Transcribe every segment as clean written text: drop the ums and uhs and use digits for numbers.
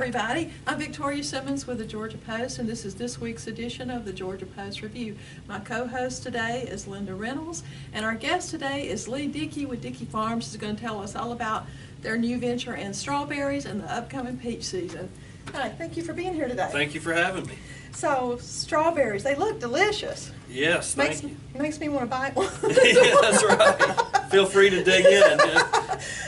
everybody. I'm Victoria Simmons with the Georgia Post, and this is this week's edition of the Georgia Post Review. My co-host today is Linda Reynolds, and our guest today is Lee Dickey with Dickey Farms, who's going to tell us all about their new venture in strawberries and the upcoming peach season. Hi, thank you for being here today. Thank you for having me. So, strawberries, they look delicious. Yes, thank you. Makes me want to buy one. Yeah, that's right. Feel free to dig in.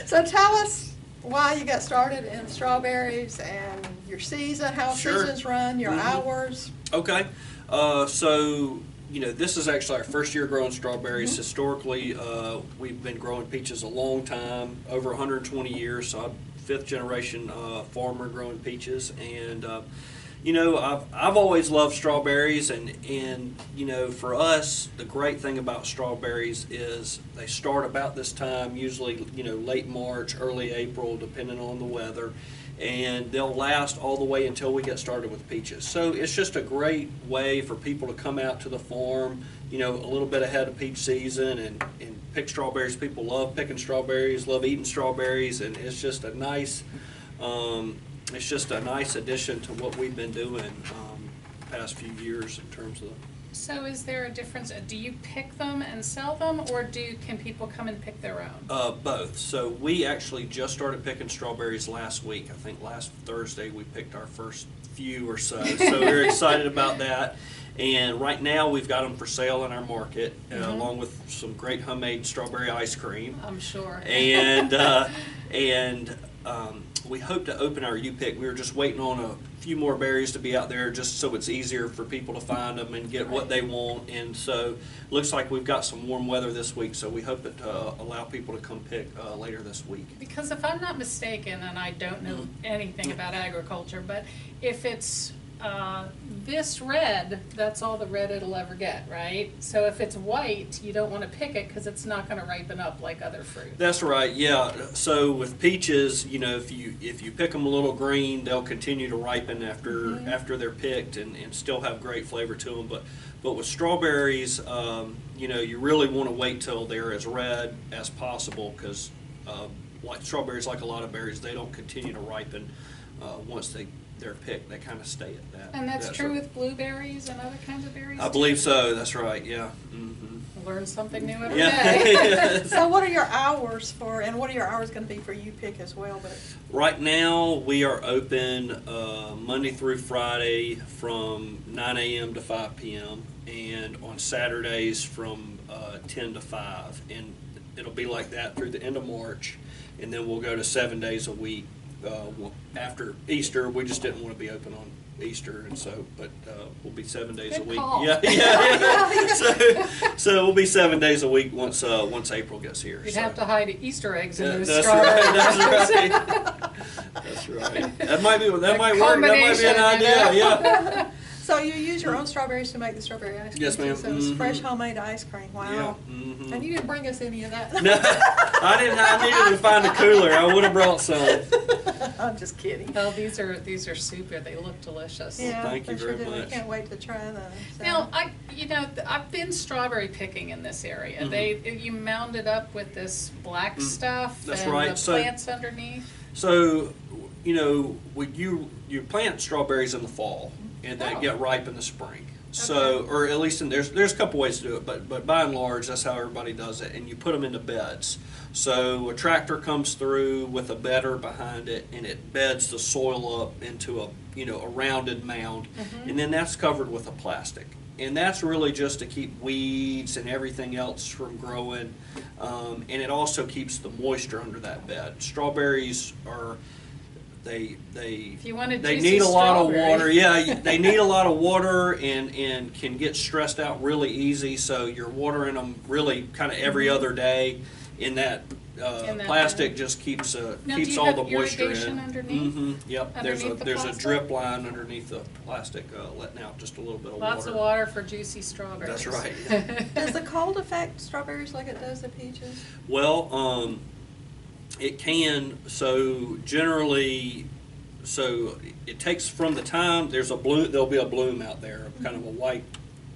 So tell us why you got started in strawberries and your season, how Sure. seasons run, your hours. Okay. So, you know, this is actually our first year growing strawberries. Historically, we've been growing peaches a long time, over 120 years. So I'm fifth generation farmer growing peaches. And, you know, I've always loved strawberries, and you know, for us, the great thing about strawberries is they start about this time, usually, you know, late March, early April, depending on the weather, and they'll last all the way until we get started with peaches. So it's just a great way for people to come out to the farm, you know, a little bit ahead of peach season and pick strawberries. People love picking strawberries, love eating strawberries, and it's just a nice addition to what we've been doing the past few years in terms of. So is there a difference? Do you pick them and sell them, or can people come and pick their own? Both. So we actually just started picking strawberries last week. I think last Thursday we picked our first few or so. So we're excited about that. And right now we've got them for sale in our market, along with some great homemade strawberry ice cream. I'm sure. And we hope to open our U-Pick. We were just waiting on a few more berries to be out there, just so it's easier for people to find them and get what they want. And so looks like we've got some warm weather this week, so we hope it allow people to come pick later this week. Because if I'm not mistaken, and I don't know anything about agriculture, but if it's this red, that's all the red it'll ever get, right? So if it's white, you don't want to pick it because it's not going to ripen up like other fruit. That's right, yeah. So with peaches, you know, if you pick them a little green, they'll continue to ripen after they're picked and still have great flavor to them. But with strawberries, you know, you really want to wait till they're as red as possible, because like strawberries, like a lot of berries, they don't continue to ripen once they're picked. They kind of stay at that. And that's true with blueberries and other kinds of berries? I believe so. That's right. Yeah. Learn something new every Yeah. day. So what are your hours for, and what are your hours going to be for U-Pick as well? But Right now we are open Monday through Friday from 9 a.m. to 5 p.m. and on Saturdays from 10 to 5. And it'll be like that through the end of March, and then we'll go to 7 days a week. After Easter, we just didn't want to be open on Easter, and so, but we'll be 7 days Good a week. call. Yeah. So we'll be 7 days a week once April gets here. You'd so. have to hide Easter eggs in those That's strawberries. right. That's right. That's right. That might work. That might be an idea. Yeah. so you use your own strawberries to make the strawberry ice cream? Yes, ma'am. So it's fresh homemade ice cream. Wow. Yeah. Mm-hmm. And you didn't bring us any of that. No, I didn't. I needed to find a cooler. I would have brought some. I'm just kidding. Well, these are super. They look delicious. Yeah, Thank you they sure very do. I much. can't wait to try them. So. Now, I've been strawberry picking in this area. You mound it up with this black stuff That's and right. the So- plants underneath. So, you know, you plant strawberries in the fall, and they get ripe in the spring. So, or at least there's a couple ways to do it, but by and large, that's how everybody does it. And you put them into beds. So a tractor comes through with a bedder behind it, and it beds the soil up into a rounded mound, and then that's covered with a plastic. And that's really just to keep weeds and everything else from growing, and it also keeps the moisture under that bed. Strawberries are. If you want a They juicy need a lot of strawberry. water. Yeah, they need a lot of water and can get stressed out really easy. So you're watering them really kind of every other day. In that plastic bed. just keeps Now, do you all have the moisture irrigation in. underneath? Yep. Underneath the There's a plastic? drip line underneath the plastic, letting out just a little bit of Lots water. of water for juicy strawberries. That's right. Does the cold affect strawberries like it does the peaches? Well, it can. So generally, it takes from the time there's a bloom. There'll be a bloom out there, kind of a white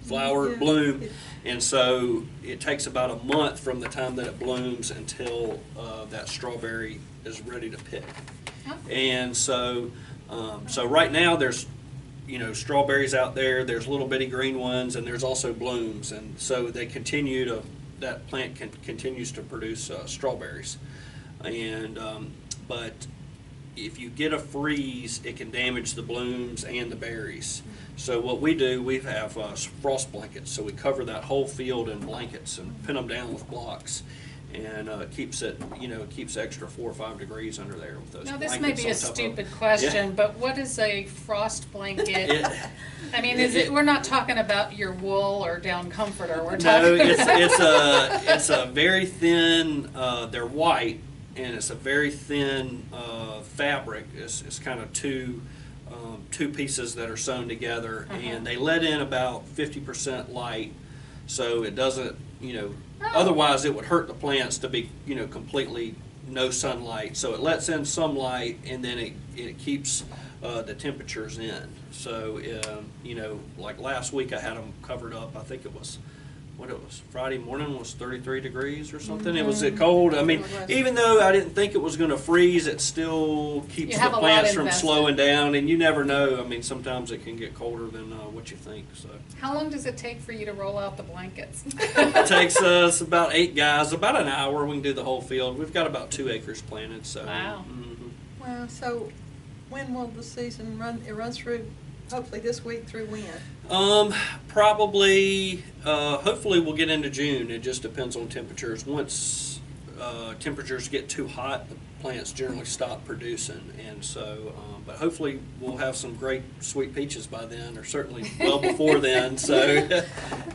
flowered bloom, and so it takes about a month from the time that it blooms until that strawberry is ready to pick. Oh. And so So right now there's strawberries out there. There's little bitty green ones, and there's also blooms, and so they continue to that plant continues to produce strawberries, and but if you get a freeze, it can damage the blooms and the berries. So what we do, we have frost blankets. So we cover that whole field in blankets and pin them down with blocks, and it keeps extra 4 or 5 degrees under there with those. Now, blankets this may be a on top of them. stupid question, Yeah. but what is a frost blanket? It- I mean, we're not talking about your wool or down comforter, we're No, talking it's a very thin. They're white, and it's a very thin fabric. It's kind of two pieces that are sewn together, and they let in about 50% light, so it doesn't. Otherwise it would hurt the plants to be completely no sunlight. So it lets in some light, and then it keeps the temperatures in. So like last week I had them covered up. I think it was Friday morning was 33 degrees or something. It was cold. I mean, even though I didn't think it was going to freeze, it still keeps You the have a lot plants from invested. slowing down, and you never know. I mean, sometimes it can get colder than what you think. So How long does it take for you to roll out the blankets? it takes us about 8 guys, about an hour. We can do the whole field. We've got about 2 acres planted. So Wow. Well, so when will the season run? It runs through, hopefully this week through when? Probably, hopefully we'll get into June. It just depends on temperatures. Once temperatures get too hot, the plants generally stop producing, and so, but hopefully we'll have some great sweet peaches by then, or certainly well before then. So,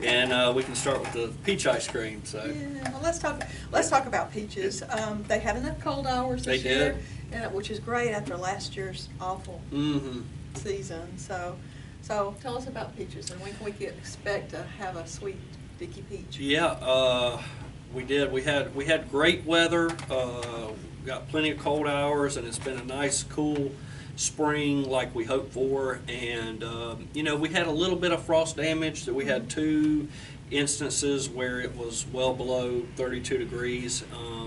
and we can start with the peach ice cream. So, Yeah, well, let's talk about peaches. They had enough cold hours this They year, did. which is great after last year's awful season. So tell us about peaches, and when can we expect to have a sweet Dickey peach? Yeah, we did. We had great weather. Got plenty of cold hours, and it's been a nice, cool spring like we hoped for. And we had a little bit of frost damage. That we had 2 instances where it was well below 32 degrees.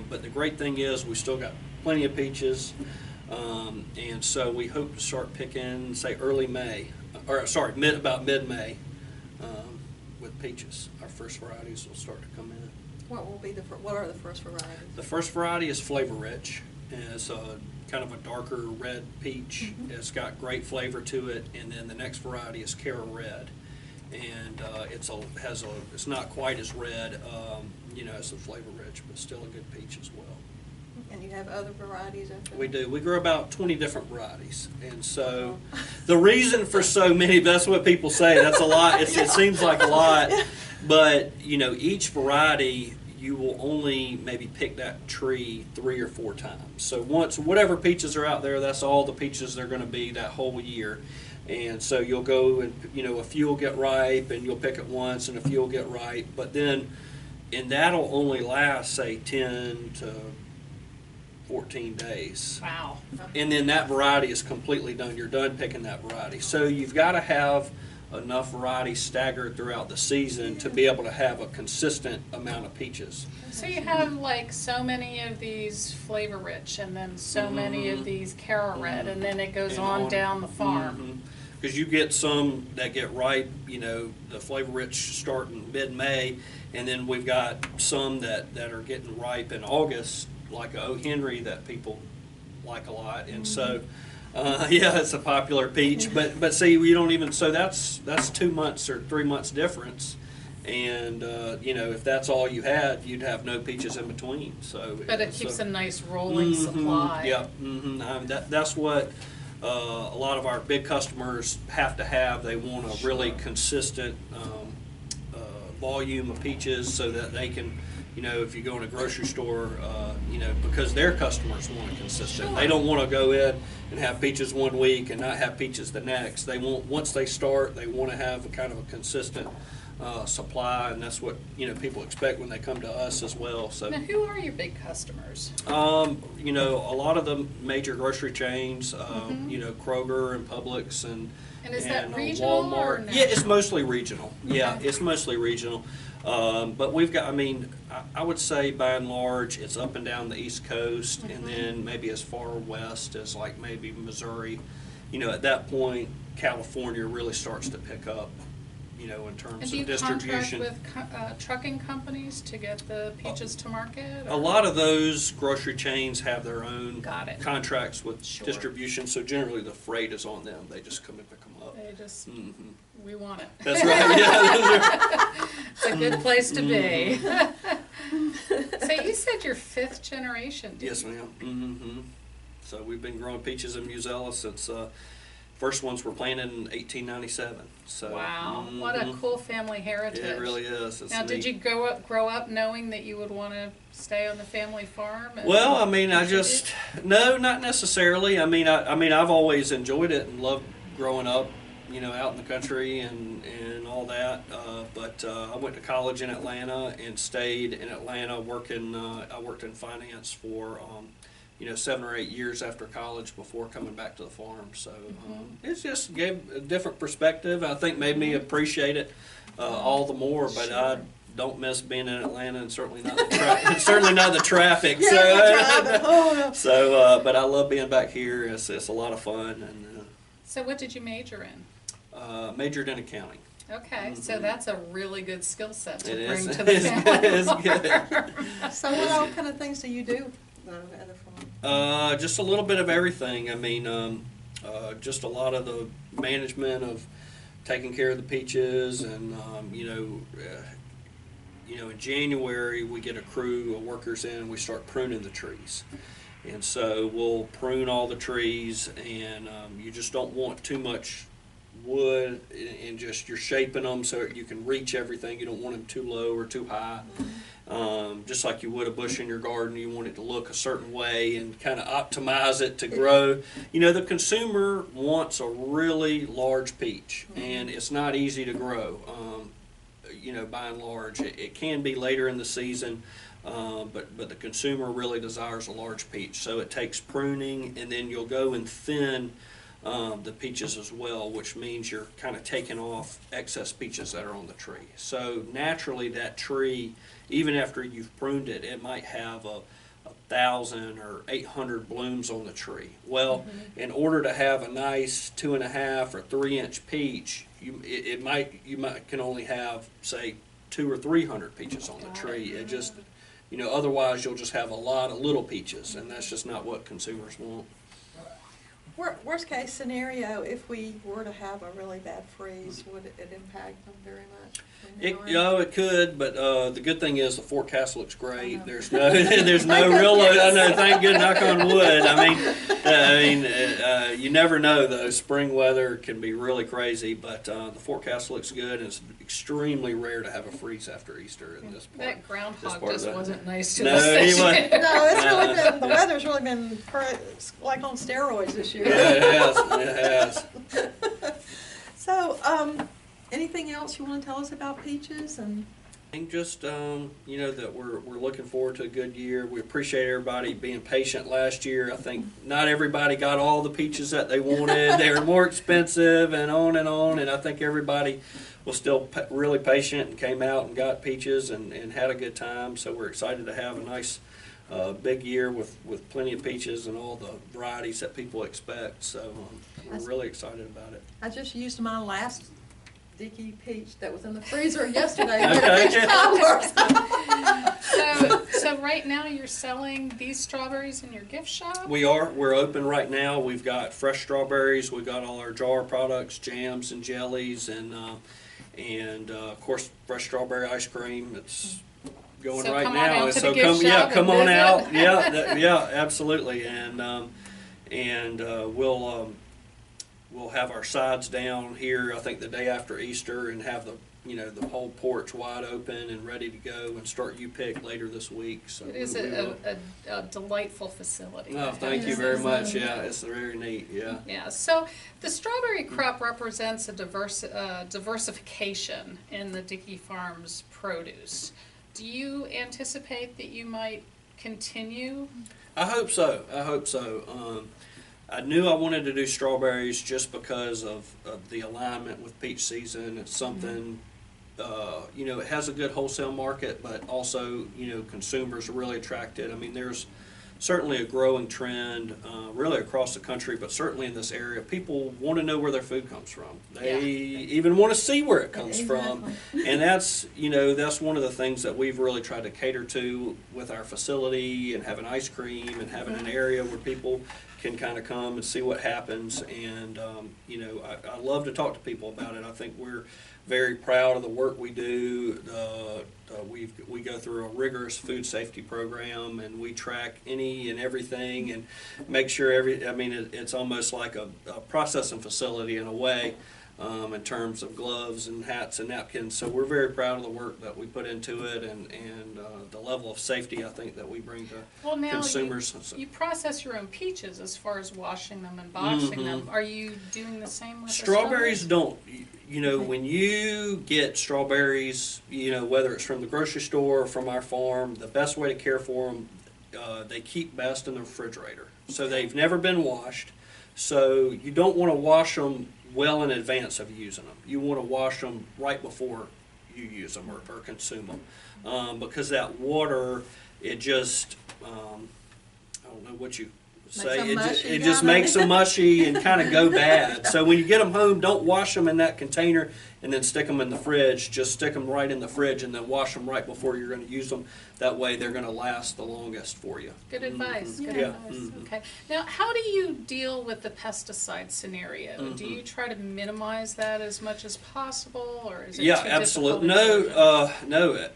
But the great thing is we still got plenty of peaches, and so we hope to start picking, say, early May, or sorry, about mid-May, with peaches. Our first varieties will start to come in. What are the first varieties? The first variety is Flavor Rich, and it's a kind of a darker red peach. It's got great flavor to it, and then the next variety is Cara Red, and it's not quite as red, as the Flavor Rich, but still a good peach as well. And you have other varieties after We that? do. We grow about 20 different varieties, and so the reason for so many, that's what people say. That's a lot. It seems like a lot, but each variety you will only maybe pick that tree 3 or 4 times. So once whatever peaches are out there, that's all the peaches they're going to be that whole year. And so you'll go and a few will get ripe, and you'll pick it once, and a few will get ripe, but then, and that'll only last, say, 10 to 14 days. Wow. And then that variety is completely done. You're done picking that variety. So you've got to have enough variety staggered throughout the season to be able to have a consistent amount of peaches. So you have like so many of these Flavor Rich, and then so many of these Cara Red, and then it goes And on down the farm. Because you get some that get ripe, the Flavor Rich start in mid-May, and then we've got some that are getting ripe in August, like a O. Henry that people like a lot, and so it's a popular peach. But see, we don't even, so that's 2 months or 3 months difference, and if that's all you had, you'd have no peaches in between. So, But it keeps a nice rolling supply. Yeah, that's what a lot of our big customers have to have. They want a really consistent volume of peaches so that they can. If you go in a grocery store, because their customers want it consistent. They don't want to go in and have peaches one week and not have peaches the next. They want, once they start, they want to have a kind of a consistent supply, and that's what people expect when they come to us as well. So, Now, who are your big customers? a lot of the major grocery chains, Kroger and Publix and is that and, regional Walmart. or Yeah, it's national? mostly regional. Yeah, Okay. it's mostly regional. But we've got, I would say by and large, it's up and down the East Coast, and then maybe as far west as like maybe Missouri you know, at that point, California really starts to pick up, you know, in And terms do you of contract distribution. with trucking companies to get the peaches to market? A or- lot of those grocery chains have their own Got it. contracts with Sure. distribution, so generally the freight is on them. They just come and pick them up. They just, Mhm. we want it. That's right, yeah. It's a good place to be. Mm-hmm. So you said you're fifth generation. didn't Yes, you? ma'am. Mm-hmm. So we've been growing peaches in Musella since, first ones were planted in 1897, so. Wow, what a mhm. cool family heritage. It really is. It's Now, did neat. you grow up knowing that you would want to stay on the family farm? and Well, I mean, I contribute? just, no, not necessarily. I mean, I've always enjoyed it and loved growing up, you know, out in the country and all that. But I went to college in Atlanta and stayed in Atlanta working. I worked in finance for, you know, 7 or 8 years after college before coming back to the farm. So it's just gave a different perspective. I think made me appreciate it all the more. But I don't miss being in Atlanta, and certainly not the certainly not the traffic. Yeah, so, the traffic. Oh, no. so, but I love being back here. It's a lot of fun, and So what did you major in? majored in accounting. Okay, so that's a really good skill set to It bring is. to the It's family. good. It's good. So what all kind of things do you do at the farm? Just a little bit of everything. I mean, just a lot of the management of taking care of the peaches, and in January we get a crew of workers in, and we start pruning the trees. And so we'll prune all the trees, and you just don't want too much wood, and just you're shaping them so you can reach everything. You don't want them too low or too high. Just like you would a bush in your garden, you want it to look a certain way and kind of optimize it to grow. You know, the consumer wants a really large peach, and it's not easy to grow. You know, by and large, it can be later in the season, but the consumer really desires a large peach. So it takes pruning, and then you'll go and thin the peaches as well, which means you're kind of taking off excess peaches that are on the tree. So naturally that tree, even after you've pruned it, it might have a 1,000 or 800 blooms on the tree. Well, in order to have a nice 2.5 or 3 inch peach, you can only have, say, 200 or 300 peaches on the tree. It just, you know, otherwise you'll just have a lot of little peaches, and that's just not what consumers want. Worst case scenario, if we were to have a really bad freeze, would it impact them very much? It could, but the good thing is the forecast looks great. know. There's no, there's no real. I know. Thank good, knock on wood. I mean, you never know though. Spring weather can be really crazy, but the forecast looks good, and it's extremely rare to have a freeze after Easter in this part. That groundhog part of just the- wasn't nice to No, us this he wasn't. year. No, it's really been, the weather's really been like on steroids this year. Yeah, it has. It has. So, anything else you want to tell us about peaches? And And just, you know, that we're looking forward to a good year. We appreciate everybody being patient last year. I think not everybody got all the peaches that they wanted. They were more expensive and on, and I think everybody was still really patient and came out and got peaches and had a good time. So we're excited to have a nice big year with plenty of peaches and all the varieties that people expect. So we're really excited about it. I just used my last Dickey peach that was in the freezer yesterday. So right now you're selling these strawberries in your gift shop? We're open right now. We've got fresh strawberries. We've got all our jar products, jams and jellies, and of course fresh strawberry ice cream. It's going So right come on now. out to the So gift come, yeah, shop come and on visit. out. Yeah, absolutely. And we'll have our sides down here, I think the day after Easter, and have the whole porch wide open and ready to go and start U-Pick later this week. So It is we will. a delightful facility. Oh, thank you very much. Yeah, it's very neat. Yeah. Yeah, so the strawberry crop represents a diversification in the Dickey Farms produce. Do you anticipate that you might continue? I hope so. I knew I wanted to do strawberries just because of the alignment with peach season. It's something, it has a good wholesale market, but also, consumers are really attracted. I mean, there's certainly a growing trend, really across the country, but certainly in this area. People want to know where their food comes from. They even want to see where it comes from. And that's, that's one of the things that we've really tried to cater to with our facility, and having ice cream and having an area where people can kind of come and see what happens. And, I love to talk to people about it. I think we're very proud of the work we do. We go through a rigorous food safety program, and we track any and everything and make sure it's almost like a processing facility in a way, in terms of gloves and hats and napkins. So we're very proud of the work that we put into it, and the level of safety I think that we bring to consumers. You process your own peaches as far as washing them and boxing them. Are you doing the same with Strawberries? Don't. When you get strawberries, whether it's from the grocery store or from our farm, the best way to care for them, they keep best in the refrigerator. So they've never been washed. So you don't want to wash them well in advance of using them. You want to wash them right before you use them or consume them, because that water, it just, I don't know what you say, it just makes them mushy and kind of go bad. So when you get them home, don't wash them in that container and then stick them in the fridge. Just stick them right in the fridge and then wash them right before you're going to use them. That way they're going to last the longest for you. Good advice. Good Yeah. advice. Okay. Now, how do you deal with the pesticide scenario? Do you try to minimize that as much as possible, or is it too absolutely. difficult? No,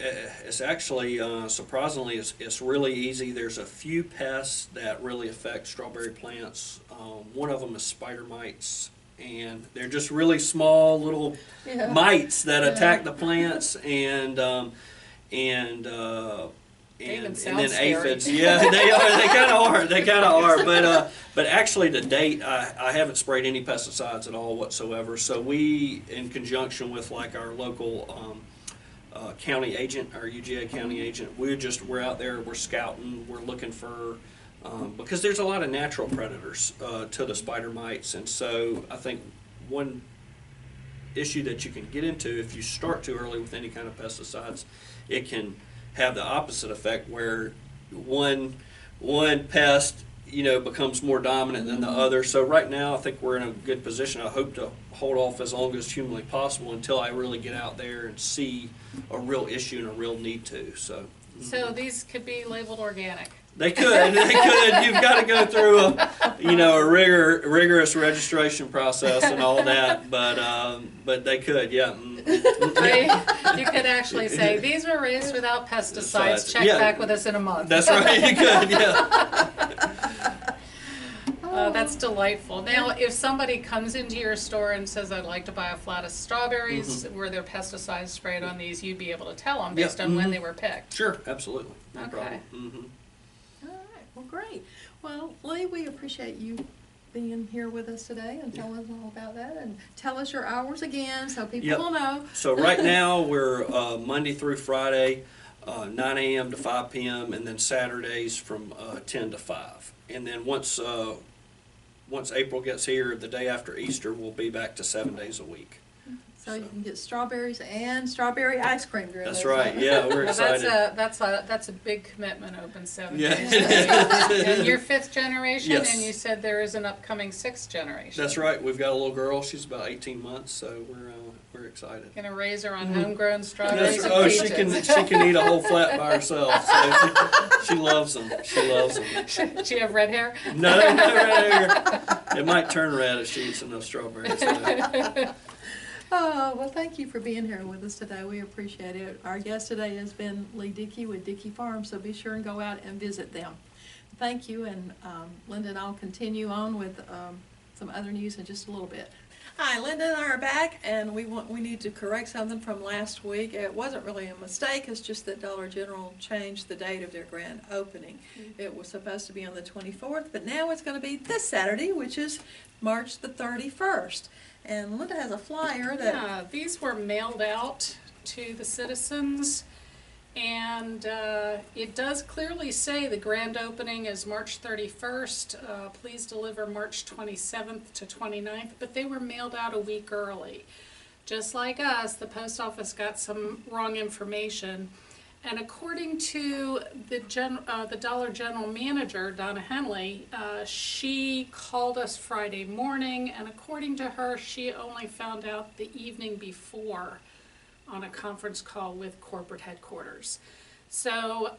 it's actually surprisingly, it's really easy. There's a few pests that really affect strawberry plants. One of them is spider mites, and they're just really small little mites that attack the plants, and then aphids. Yeah, they are. They kind of are. But actually, to date, I haven't sprayed any pesticides at all whatsoever. So we, in conjunction with like our local county agent, our UGA county agent, we're out there. We're scouting. We're looking for. Because there's a lot of natural predators to the spider mites, and so I think one issue that you can get into if you start too early with any kind of pesticides, it can have the opposite effect where one pest becomes more dominant than the other. So right now I think we're in a good position. I hope to hold off as long as humanly possible until I really get out there and see a real issue and a real need to. So these could be labeled organic. They could. You've got to go through a rigorous registration process and all that, but they could, yeah. You could actually say, these were raised without pesticides, check back with us in a month. That's right, you could, yeah. That's delightful. Now, if somebody comes into your store and says, I'd like to buy a flat of strawberries, were there pesticides sprayed on these, you'd be able to tell them based on when they were picked? Sure, absolutely. No Okay. problem. Well, great. Well, Lee, we appreciate you being here with us today and telling us all about that, and tell us your hours again so people will know. So right now we're Monday through Friday, 9 a.m. to 5 p.m. and then Saturdays from 10 to 5. And then once April gets here, the day after Easter, we'll be back to 7 days a week. So you can get strawberries and strawberry ice cream during That's those right. times. Yeah, we're excited. That's a big commitment. Open 7 Yeah. days a week. And you're 5th generation, Yes. and you said there is an upcoming 6th generation. That's right. We've got a little girl. She's about 18 months, so we're excited. Gonna raise her on homegrown strawberries That's, and oh, peaches. she can eat a whole flat by herself. So she loves them. She loves them. Does she have red hair? No, right here. It might turn red if she eats enough strawberries. So. Oh, well, thank you for being here with us today. We appreciate it. Our guest today has been Lee Dickey with Dickey Farms, so be sure and go out and visit them. Thank you, and Linda and I'll continue on with some other news in just a little bit. Hi, Linda and I are back, and we need to correct something from last week. It wasn't really a mistake, it's just that Dollar General changed the date of their grand opening. It was supposed to be on the 24th, but now it's going to be this Saturday, which is March the 31st. And Linda has a flyer that... Yeah, these were mailed out to the citizens, and it does clearly say the grand opening is March 31st. Please deliver March 27th to 29th, but they were mailed out a week early. Just like us, the post office got some wrong information. And according to the Dollar General manager, Donna Henley, she called us Friday morning, and according to her, she only found out the evening before on a conference call with corporate headquarters. So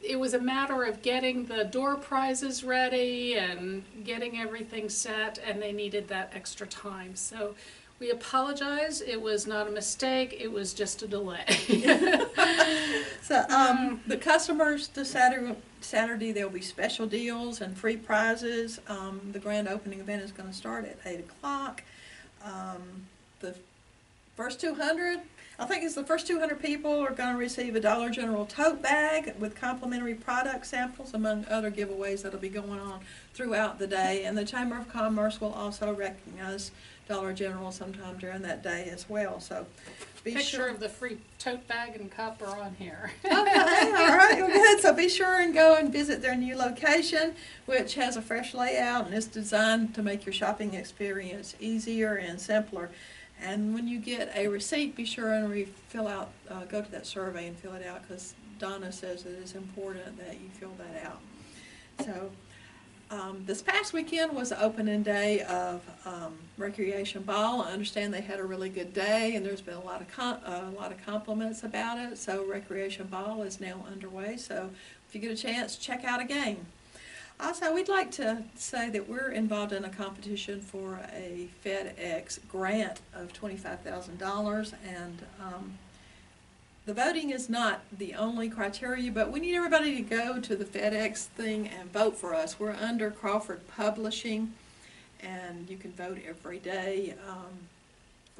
it was a matter of getting the door prizes ready and getting everything set, and they needed that extra time. So we apologize. It was not a mistake. It was just a delay. So the customers this Saturday there'll be special deals and free prizes. The grand opening event is going to start at 8 o'clock. The first 200, I think it's the first 200 people are going to receive a Dollar General tote bag with complimentary product samples, among other giveaways that'll be going on throughout the day. And the Chamber of Commerce will also recognize Dollar General sometime during that day as well. So be Picture sure. of the free tote bag and cup are on here. Okay, all right, well, good. So be sure and go and visit their new location, which has a fresh layout and is designed to make your shopping experience easier and simpler. And when you get a receipt, be sure and go to that survey and fill it out, because Donna says it is important that you fill that out. So this past weekend was the opening day of Recreation Ball. I understand they had a really good day, and there's been a lot of compliments about it. So Recreation Ball is now underway. So if you get a chance, check out a game. Also, we'd like to say that we're involved in a competition for a FedEx grant of $25,000, and the voting is not the only criteria, but we need everybody to go to the FedEx thing and vote for us. We're under Crawford Publishing, and you can vote every day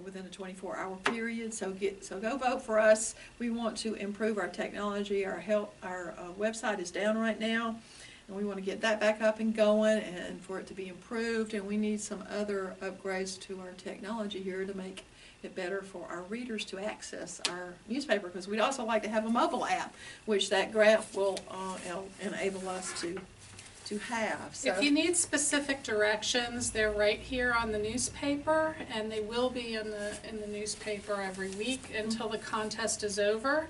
within a 24-hour period. So go vote for us. We want to improve our technology. Our website is down right now, and we want to get that back up and going, and for it to be improved. And we need some other upgrades to our technology here to make it better for our readers to access our newspaper, because we'd also like to have a mobile app, which that grant will enable us to have. So If you need specific directions, they're right here on the newspaper, and they will be in the newspaper every week until the contest is over.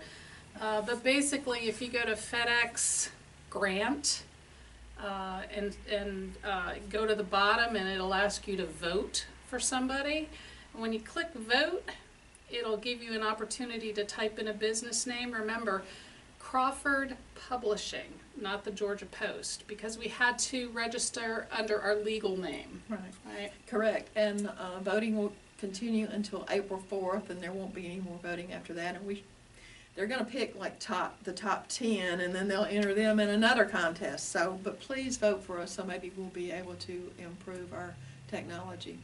But basically, if you go to FedEx Grant and go to the bottom, and it'll ask you to vote for somebody. And when you click vote, it'll give you an opportunity to type in a business name. Remember, Crawford Publishing, not the Georgia Post, because we had to register under our legal name. Right. Correct. And voting will continue until April 4th, and there won't be any more voting after that. And they're going to pick like the top 10, and then they'll enter them in another contest. So, but please vote for us, so maybe we'll be able to improve our technology.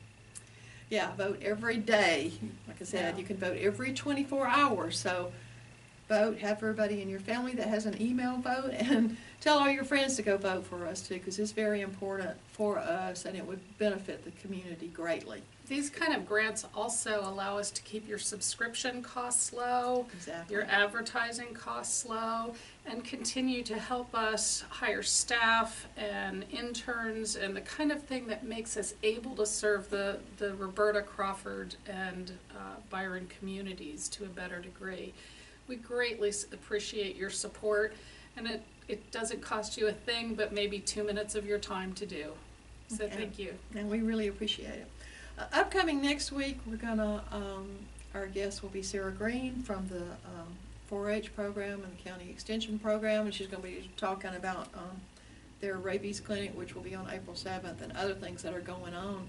Yeah, vote every day. Like I said, Yeah. you can vote every 24 hours. So vote, have everybody in your family that has an email vote, and tell all your friends to go vote for us too, because it's very important for us, and it would benefit the community greatly. These kind of grants also allow us to keep your subscription costs low, Exactly. your advertising costs low, and continue to help us hire staff and interns and the kind of thing that makes us able to serve the Roberta, Crawford, and Byron communities to a better degree. We greatly appreciate your support, and it doesn't cost you a thing but maybe 2 minutes of your time to do. So Okay. thank you. And we really appreciate it. Upcoming next week, we're gonna, our guest will be Sarah Green from the 4-H program and the County Extension program, and she's gonna be talking about their rabies clinic, which will be on April 7th, and other things that are going on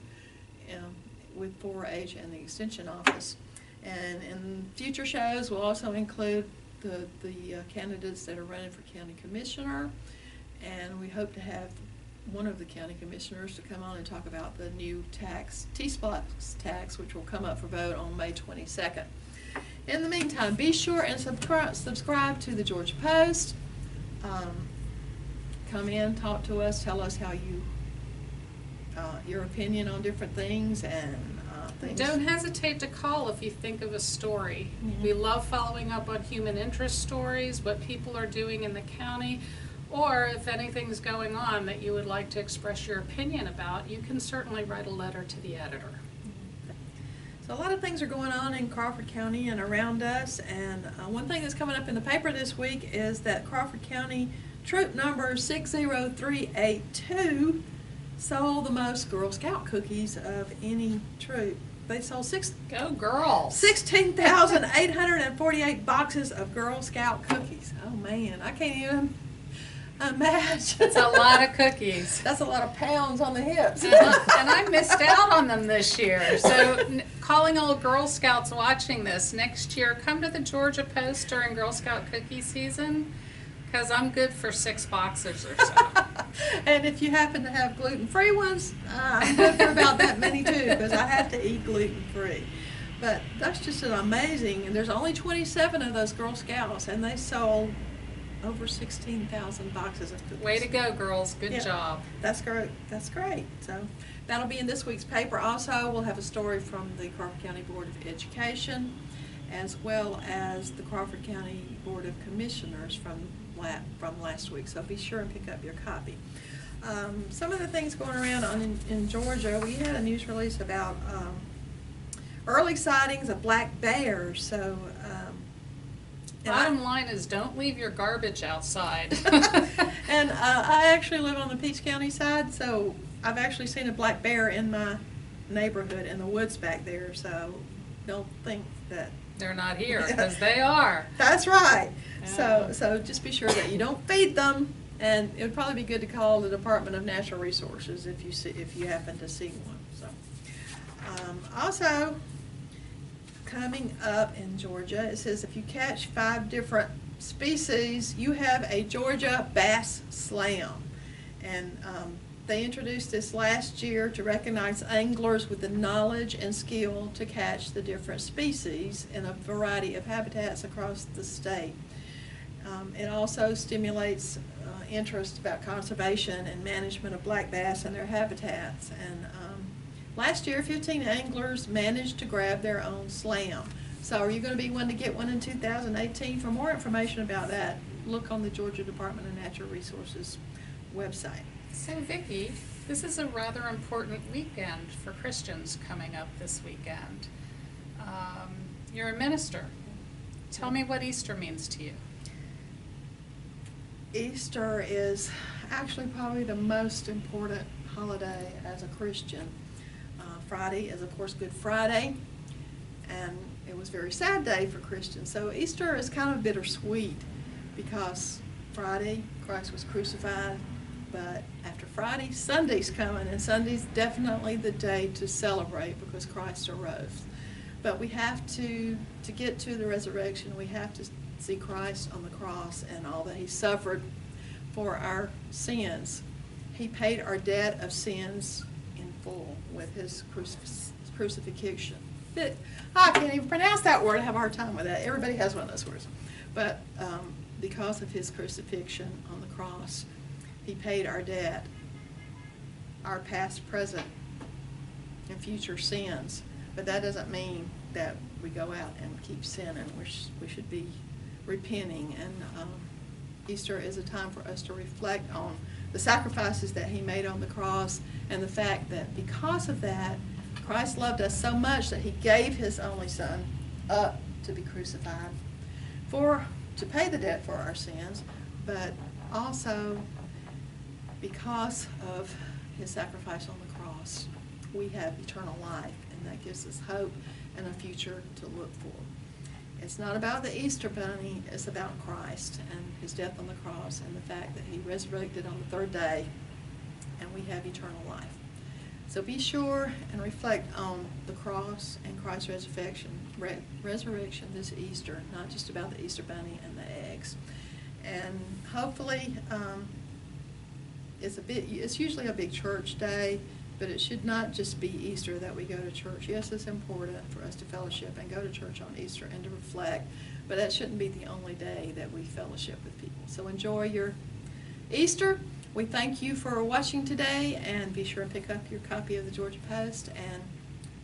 with 4-H and the Extension office. And in future shows, we'll also include the candidates that are running for county commissioner, and we hope to have one of the county commissioners to come on and talk about the new tax, T-Splosh tax, which will come up for vote on May 22nd. In the meantime, be sure and subscribe to the Georgia Post. Come in, talk to us, tell us how your opinion on different things and things. Don't hesitate to call if you think of a story. Mhm. We love following up on human interest stories, what people are doing in the county, or if anything's going on that you would like to express your opinion about, you can certainly write a letter to the editor. So a lot of things are going on in Crawford County and around us, and one thing that's coming up in the paper this week is that Crawford County troop number 60382 sold the most Girl Scout cookies of any troop. They sold Go girls. 16,848 boxes of Girl Scout cookies. Oh man, I can't even imagine. It's a lot of cookies. That's a lot of pounds on the hips. And I missed out on them this year. So calling all Girl Scouts watching this, next year come to the Georgia Post during Girl Scout cookie season, because I'm good for 6 boxes or so. And if you happen to have gluten-free ones, I'm good for about that many too, because I have to eat gluten-free. But that's just an amazing, and there's only 27 of those Girl Scouts, and they sold over 16,000 boxes of cookies. Way to go, girls. Good Yeah. job. That's great. That's great. So that'll be in this week's paper. Also, we'll have a story from the Crawford County Board of Education, as well as the Crawford County Board of Commissioners from last week. So be sure and pick up your copy. Some of the things going around in Georgia, we had a news release about early sightings of black bears. So. Bottom line is, don't leave your garbage outside. And I actually live on the Peach County side, so I've actually seen a black bear in my neighborhood in the woods back there, so don't think that. They're not here, because they are. That's right. Yeah. So just be sure that you don't feed them, and it would probably be good to call the Department of Natural Resources if you happen to see one. So also, coming up in Georgia, it says if you catch 5 different species, you have a Georgia Bass Slam. And they introduced this last year to recognize anglers with the knowledge and skill to catch the different species in a variety of habitats across the state. It also stimulates interest about conservation and management of black bass and their habitats. And last year, 15 anglers managed to grab their own slam. So are you going to be one to get one in 2018? For more information about that, look on the Georgia Department of Natural Resources website. So Vicki, this is a rather important weekend for Christians coming up this weekend. You're a minister. Tell me what Easter means to you. Easter is actually probably the most important holiday as a Christian. Friday is, of course, Good Friday, and it was a very sad day for Christians. So Easter is kind of bittersweet because Friday, Christ was crucified, but after Friday, Sunday's coming, and Sunday's definitely the day to celebrate because Christ arose. But we have to get to the resurrection, we have to see Christ on the cross and all that he suffered for our sins. He paid our debt of sins in full with his crucifixion. I can't even pronounce that word. I have a hard time with that. Everybody has one of those words. But because of his crucifixion on the cross, he paid our debt, our past, present, and future sins. But that doesn't mean that we go out and keep sinning. We should be repenting. And Easter is a time for us to reflect on the sacrifices that he made on the cross and the fact that because of that, Christ loved us so much that he gave his only son up to be crucified to pay the debt for our sins, but also because of his sacrifice on the cross, we have eternal life, and that gives us hope and a future to look for. It's not about the Easter bunny, it's about Christ and his death on the cross and the fact that he resurrected on the 3rd day, and we have eternal life. So be sure and reflect on the cross and Christ's resurrection this Easter, not just about the Easter bunny and the eggs. And hopefully, it's usually a big church day, but it should not just be Easter that we go to church. Yes, it's important for us to fellowship and go to church on Easter and to reflect, but that shouldn't be the only day that we fellowship with people. So enjoy your Easter. We thank you for watching today, and be sure and pick up your copy of the Georgia Post, and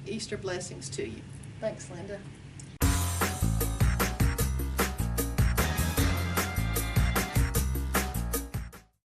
Easter blessings to you. Thanks, Linda.